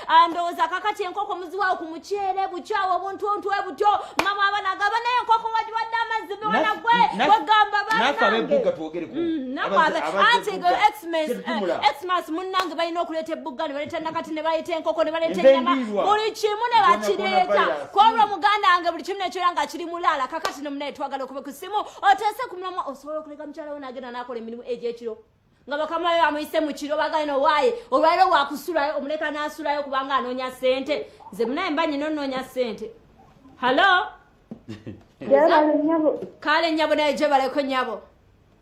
Andoza kakati enkoko muziwa ku muchere buchawo buntu ebutyo mama abana gabana enkoko wadi amazzi wana gwe gamba bana nakabe buga tuogere ku ante go Xmas munnange balina okuleta ebbuga ne baleta nakati ne baleta enkoko ne baleta enyama buli kimu ne bakireta kwolwa muganda wange buli kimu nekyo yanga kiri mulala kakati ne munaye twagala okuba ku simu otese kumulamu osobola okuleka mukyala we n'agenda n'akola emirimu egy'ekiro nga bakama be bamuyise mu kiro bagana waaye olwaliro wakusulayo omuleka n'asulayo kubanga anoonya ssente nze munaye mba nyina onnoonya ssente halo kale nyabo naye gye baleko nyabo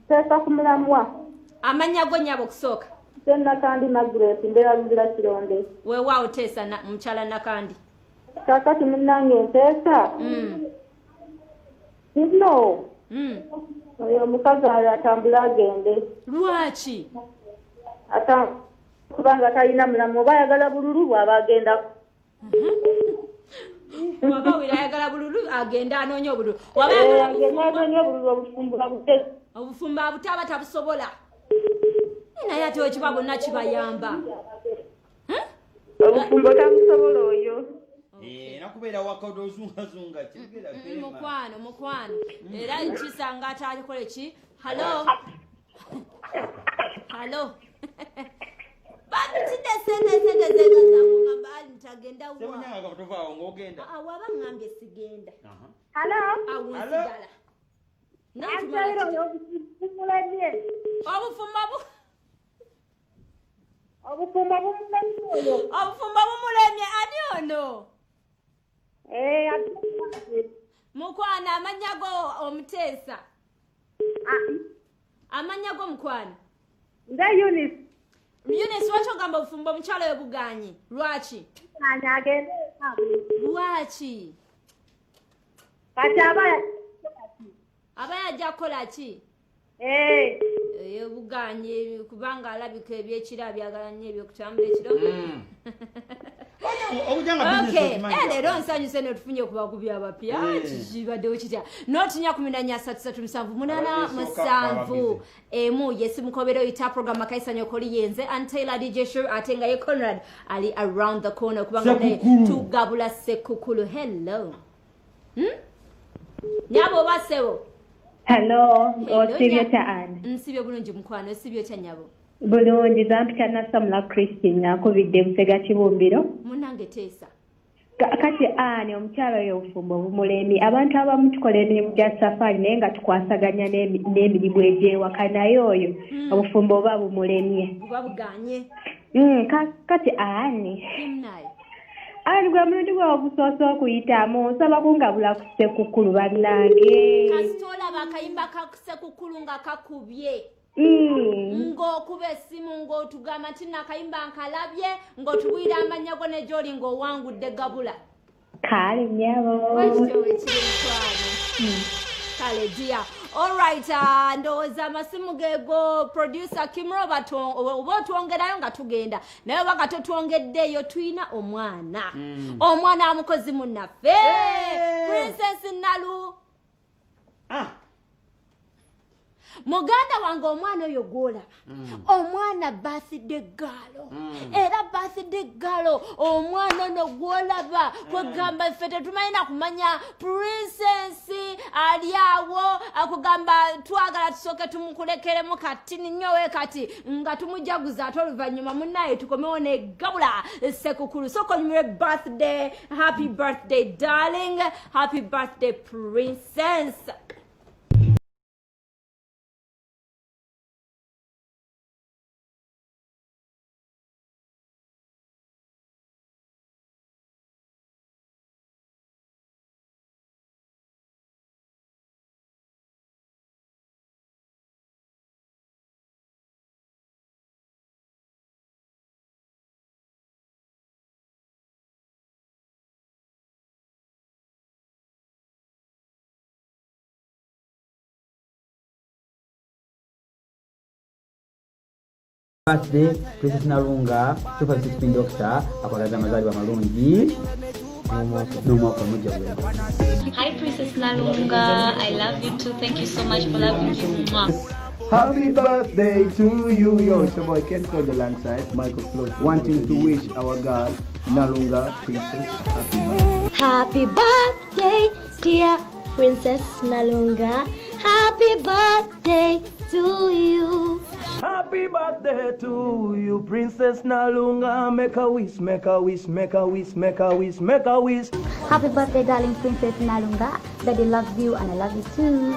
teeka ku mulamwa amannya go nyabo kusooka Nakandi Margaret mbera luzira kironde weewaawo teesa mukyala Nakandi kakati munnange nteesa no oyo omukazi atambula agende lwaki kubanga talina mulamu oba ayagala bululu bw'aba agenda waba ayagala bululu agenda anoonya obululu anoonya obululu obufumbo abutaba tabusobola naye ate wekiba bonna kibayamba obufumbo tabusobola oyo nakubeera wakaoda ozungazunga mukwano era kisanga atakola ki halo batutidde sente zegazamugamba ali ntagenda waba ngambye sigenda awunsigala obufumbo bumulemye ani ono mukwana amanya go omuteesa amanya go mukwana nda Eunice lwaki ogamba obufumbo omukyalo we buganye lwaki lwaki kati aba yajja kukola ki buganye kubanga alabika ebyekiro abyagala nnyo ebyokutambula ekiro leero nsanyuse netufunye okubakubi abapya kibaddewo kitya notinya 18337 emu yesimukobera oyita program akaisanya okoli yenze Antela DJ Show ate nga ye Conrad ali around the corner kubanga naye tugabula sekukulu hello nyabo basebo hello osibye taani nsibye bulungi mukwano osibye kya nyabo bulungi zampita nasamula Christine akubidde Busega Kibumbiro munange teesa kati ani omukyalo oyo obufumbo bumulemi abantu abamu tukola emirimu gya safari naye nga tukwasaganya n'emirimu egyewaka naye oyo obufumbo oba bumulemye buba buganye kati ani gwe mulundi gwe obusoosa okuyitamu nsaba kungabula ku Ssekukulu bannange kasitola bakayimba ka Ssekukulu nga kakubye ng'okuba essimu ng'otugamba nti nakayimba nkalabye ng'otubwira amanya go ne gy'oli ng'owangudde gabula kale nyabo kale dia alright ndowooza amasimu geego producer Kimro oba otwongerayo nga tugenda naye oba nga totwongeddeeyo tuyina omwana amukozi munnaffe Princess Nalu muganda wange omwana oyo gwolaba omwana birthday galo era birthday galo omwana ono gwolaba kwegamba ffe tetumalina kumanya Princess ali awo akugamba twagala tusooke tumukulekeremu kati nnyowe kati nga tumujaguza ate oluvannyuma munnaye tukomewo negabula Ssekukulu sokonyumire birthday happy birthday darling happy birthday Princess birthday Princess Nalunga Super 16 Doctor akwagaza amazaalibwa malungi n'omwaka omujja gwe. Hi Princess Nalunga, I love you too. Thank you so much for loving me. Happy birthday to you. Yo, it's your boy Ken Code alongside Michael Float, wanting to wish our girl, Nalunga Princess, happy birthday. Happy birthday, dear Princess Nalunga. Happy birthday to you. Happy birthday to you, Princess Nalunga. Make a wish, make a wish, make a wish, make a wish, make a wish. Happy birthday, darling Princess Nalunga. Daddy loves you and I love you too.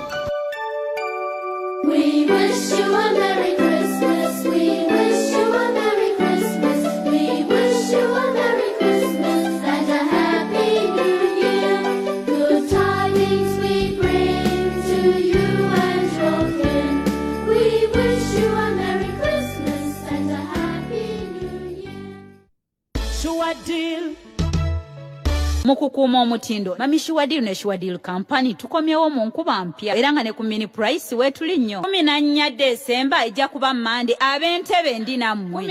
We wish you a Merry Christmas. We wish you a Merry Christmas. We wish you a Merry Christmas and a Happy New Year. Good tidings we bring to you and your kin. We wish you a Merry Christmas and a Happy New Year. Sure deal. Mukukuuma omutindo mami Shuwadil ne Shuwadil Company tukomyewo mu nkuba mpya era nga ne ku mini price wetuli nnyo 14 December ejja kuba Monday ab'entebe ndi nammwe